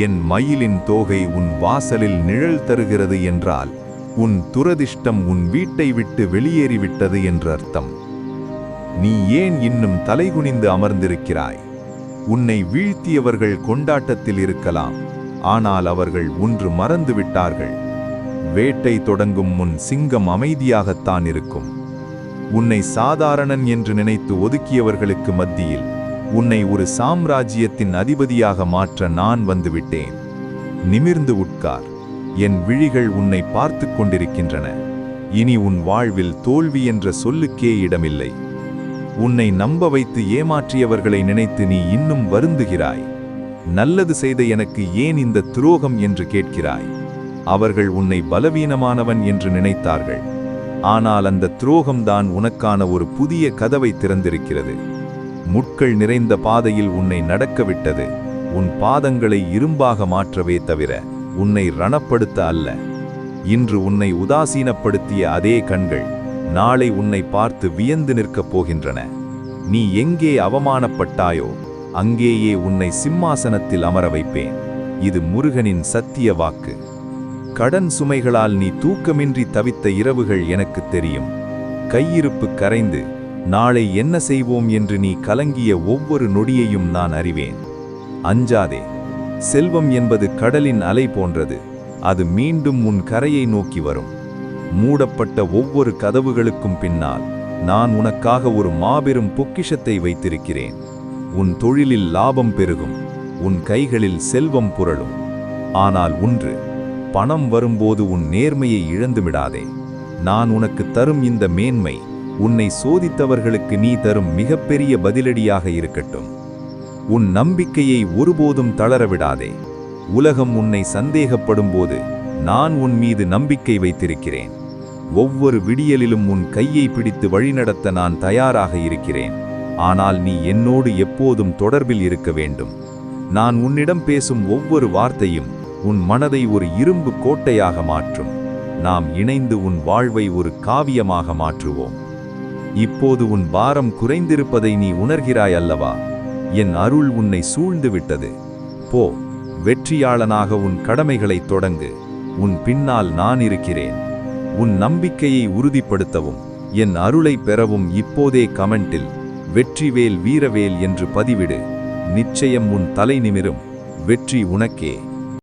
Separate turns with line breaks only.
என் மயிலின் தோகை உன் வாசலில் நிழல் தருகிறது என்றால் உன் துரதிர்ஷ்டம் உன் வீட்டை விட்டு வெளியேறிவிட்டது என்று அர்த்தம். நீ ஏன் இன்னும் தலைகுனிந்து அமர்ந்திருக்கிறாய்? உன்னை வீழ்த்தியவர்கள் கொண்டாட்டத்தில் இருக்கலாம், ஆனால் அவர்கள் ஒன்று மறந்துவிட்டார்கள். வேட்டை தொடங்கும் முன் சிங்கம் அமைதியாகத்தான் இருக்கும். உன்னை சாதாரணன் என்று நினைத்து ஒதுக்கியவர்களுக்கு மத்தியில் உன்னை ஒரு சாம்ராஜ்யத்தின் அதிபதியாக மாற்ற நான் வந்துவிட்டேன். நிமிர்ந்து உட்கார். என் விழிகள் உன்னை பார்த்து கொண்டிருக்கின்றன. இனி உன் வாழ்வில் தோல்வி என்ற சொல்லுக்கே இடமில்லை. உன்னை நம்ப வைத்து ஏமாற்றியவர்களை நினைத்து நீ இன்னும் வருந்துகிறாய். நல்லது செய்த எனக்கு ஏன் இந்த துரோகம் என்று கேட்கிறாய். அவர்கள் உன்னை பலவீனமானவன் என்று நினைத்தார்கள். ஆனால் அந்த துரோகம்தான் உனக்கான ஒரு புதிய கதவை திறந்திருக்கிறது. முட்கள் நிறைந்த பாதையில் உன்னை நடக்கவிட்டது, உன் பாதங்களை இரும்பாக மாற்றவே தவிர உன்னை ரணப்படுத்த அல்ல. இன்று உன்னை உதாசீனப்படுத்திய அதே கண்கள் நாளை உன்னை பார்த்து வியந்து நிற்கப் போகின்றன. நீ எங்கே அவமானப்பட்டாயோ அங்கேயே உன்னை சிம்மாசனத்தில் அமர வைப்பேன். இது முருகனின் சத்திய வாக்கு. கடன் சுமைகளால் நீ தூக்கமின்றி தவித்த இரவுகள் எனக்கு தெரியும். கையிருப்பு கரைந்து நாளை என்ன செய்வோம் என்று நீ கலங்கிய ஒவ்வொரு நொடியையும் நான் அறிவேன். அஞ்சாதே. செல்வம் என்பது கடலின் அலை போன்றது. அது மீண்டும் உன் கரையை நோக்கி வரும். மூடப்பட்ட ஒவ்வொரு கதவுகளுக்கும் பின்னால் நான் உனக்காக ஒரு மாபெரும் பொக்கிஷத்தை வைத்திருக்கிறேன். உன் தொழிலில் லாபம் பெருகும், உன் கைகளில் செல்வம் புரளும். ஆனால் ஒன்று, பணம் வரும்போது உன் நேர்மையை இழந்துவிடாதே. நான் உனக்கு தரும் இந்த மேன்மை உன்னை சோதித்தவர்களுக்கு நீ தரும் மிகப்பெரிய பதிலடியாக இருக்கட்டும். உன் நம்பிக்கையை ஒருபோதும் தளரவிடாதே. உலகம் உன்னை சந்தேகப்படும்போது நான் உன் மீது நம்பிக்கை வைத்திருக்கிறேன். ஒவ்வொரு விடியலிலும் உன் கையை பிடித்து வழிநடத்த நான் தயாராக இருக்கிறேன். ஆனால் நீ என்னோடு எப்போதும் தொடர்பில் இருக்க வேண்டும். நான் உன்னிடம் பேசும் ஒவ்வொரு வார்த்தையும் உன் மனதை ஒரு இரும்பு கோட்டையாக மாற்றும். நாம் இணைந்து உன் வாழ்வை ஒரு காவியமாக மாற்றுவோம். இப்போது உன் பாரம் குறைந்திருப்பதை நீ உணர்கிறாய் அல்லவா? என் அருள் உன்னை சூழ்ந்து விட்டது. போ, வெற்றியாளனாக உன் கடமைகளை தொடங்கு. உன் பின்னால் நான் இருக்கிறேன். உன் நம்பிக்கையை உறுதிப்படுத்தவும் என் அருளை பெறவும் இப்போதே கமெண்டில் வெற்றிவேல் வீரவேல் என்று பதிவிடு. நிச்சயம் உன் தலை நிமிரும். வெற்றி உனக்கே.